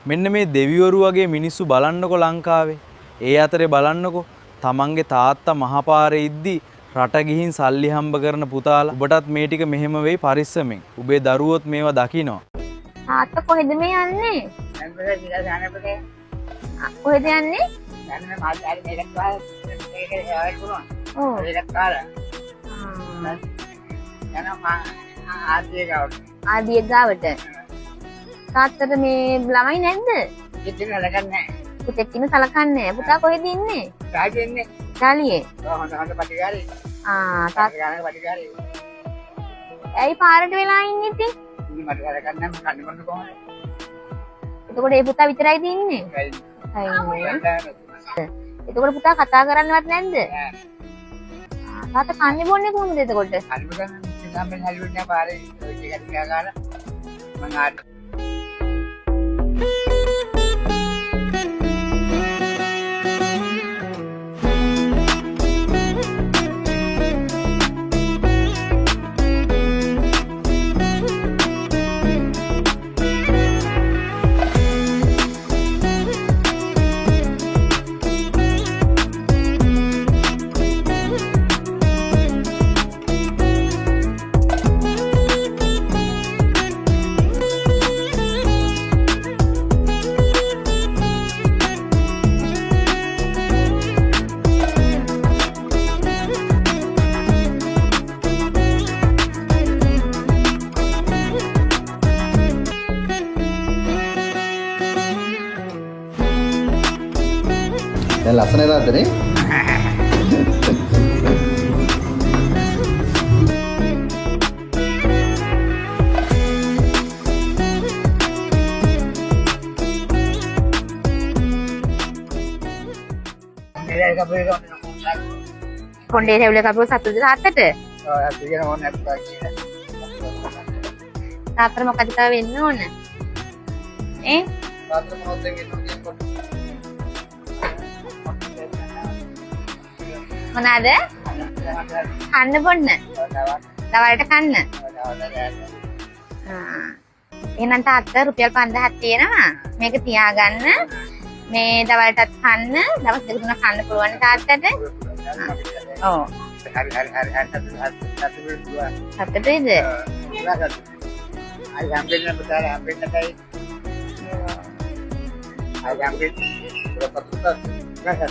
මෙන්න මේ දෙවිවරු වගේ මිනිස්සු බලන්නකො ලංකාවේ. ඒ අතරේ බලන්නකො තමන්ගේ තාත්තා මහපාරේ ඉද්දි රට ගිහින් සල්ලි හම්බ කරන පුතාලා ඔබටත් මේ ටික මෙහෙම වෙයි පරිස්සමෙන්. ඔබේ දරුවොත් මේවා දකිනවා. තාත්තා කොහෙද මේ යන්නේ? කොහෙද යන්නේ? යන්නේ මාත් මේකට ගාලා මේක යාවල් කරනවා. ඔව්. මේකට ගාලා. යනවා ආදියේ ගාවට. ආදියේ ගාවට. තාත්තට මේ ළමයි නැද්ද? ඉතින් නලකන්නේ. පුතෙක් ඉන්න සලකන්නේ. පුතා කොහෙද ඉන්නේ? රාජේ ඉන්නේ. ගාලියේ. හොඳ පටිගාරේ. තාත්තා පටිගාරේ. ඇයි පාරට වෙලා ඉන්නේ ඉතින්? ඉතින් මට කරගන්න මම කන්නේ මොකද කොහොමද? එතකොට ඒ පුතා විතරයිද ඉන්නේ? අයියෝ. එතකොට පුතා කතා කරන්නවත් නැද්ද? තාත්තා කන්නේ බොන්නේ කොහොමද එතකොට? හරිම ගන්න ඉතින් මම හරියට පාරේ ටිකක් ගාලා මම ආත් දැන් ලස්සන දාද්දනේ කොණ්ඩේ හැවුල කපුව සතුටුද තාත්තට? තාත්තට මොකද තව වෙන්න ඕන? මොනවාද? කන්න බොන්න. දවල්ට කන්න. එහෙනම් තාත්තා රුපියල් 5000ක් තියෙනවා. මේක තියාගන්න. මේ දවල්ටත් කන්න. දවස් දෙක තුනක් කන්න පුළුවන් තාත්තට. ඔව්. හරි සතුටුයිද? අය හම්බෙන්න පුතාලා හම්බෙන්න තයි. අය හම්බෙන්න පුතා